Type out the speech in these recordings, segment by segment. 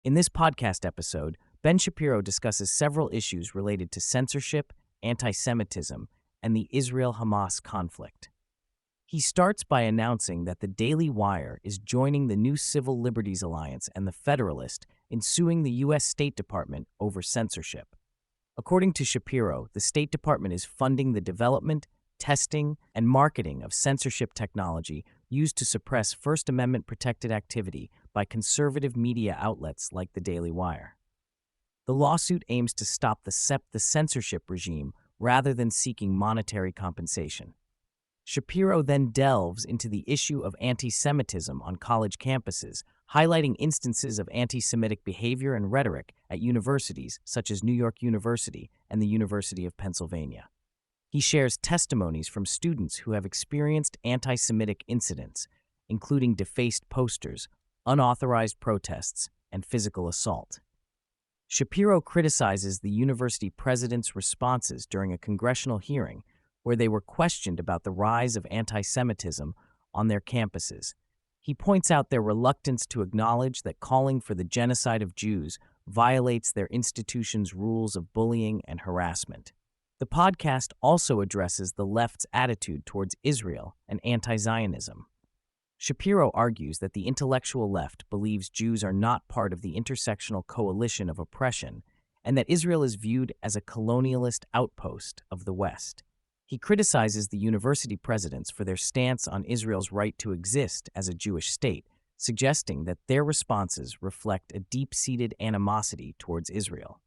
In this podcast episode, Ben Shapiro discusses several issues related to censorship, anti-Semitism, and the Israel-Hamas conflict. He starts by announcing that the Daily Wire is joining the new Civil Liberties Alliance and the Federalist in suing the U.S. State Department over censorship. According to Shapiro, the State Department is funding the development, testing, and marketing of censorship technology used to suppress First Amendment-protected activity by conservative media outlets like the Daily Wire. The lawsuit aims to stop the censorship regime rather than seeking monetary compensation. Shapiro then delves into the issue of anti-Semitism on college campuses, highlighting instances of anti-Semitic behavior and rhetoric at universities such as New York University and the University of Pennsylvania. He shares testimonies from students who have experienced anti-Semitic incidents, including defaced posters, unauthorized protests, and physical assault. Shapiro criticizes the university president's responses during a congressional hearing where they were questioned about the rise of anti-Semitism on their campuses. He points out their reluctance to acknowledge that calling for the genocide of Jews violates their institution's rules of bullying and harassment. The podcast also addresses the left's attitude towards Israel and anti-Zionism. Shapiro argues that the intellectual left believes Jews are not part of the intersectional coalition of oppression and that Israel is viewed as a colonialist outpost of the West. He criticizes the university presidents for their stance on Israel's right to exist as a Jewish state, suggesting that their responses reflect a deep-seated animosity towards Israel.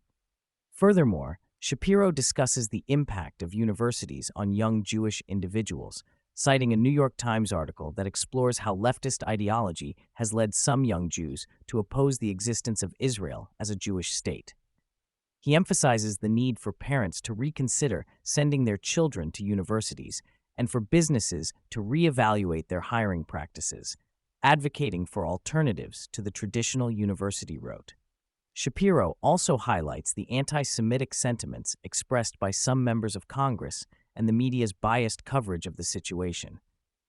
Furthermore, Shapiro discusses the impact of universities on young Jewish individuals, citing a New York Times article that explores how leftist ideology has led some young Jews to oppose the existence of Israel as a Jewish state. He emphasizes the need for parents to reconsider sending their children to universities and for businesses to reevaluate their hiring practices, advocating for alternatives to the traditional university route. Shapiro also highlights the anti-Semitic sentiments expressed by some members of Congress and the media's biased coverage of the situation.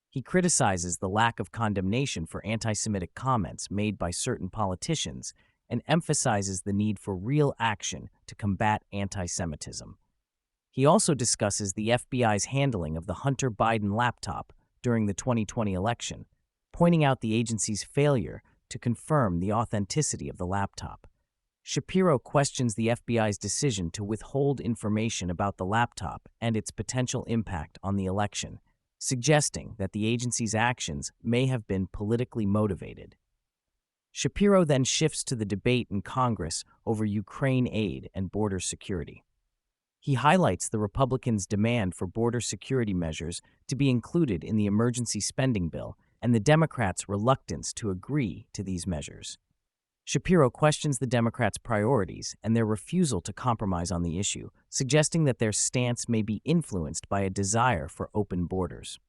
He criticizes the lack of condemnation for anti-Semitic comments made by certain politicians and emphasizes the need for real action to combat anti-Semitism. He also discusses the FBI's handling of the Hunter Biden laptop during the 2020 election, pointing out the agency's failure to confirm the authenticity of the laptop. Shapiro questions the FBI's decision to withhold information about the laptop and its potential impact on the election, suggesting that the agency's actions may have been politically motivated. Shapiro then shifts to the debate in Congress over Ukraine aid and border security. He highlights the Republicans' demand for border security measures to be included in the emergency spending bill and the Democrats' reluctance to agree to these measures. Shapiro questions the Democrats' priorities and their refusal to compromise on the issue, suggesting that their stance may be influenced by a desire for open borders.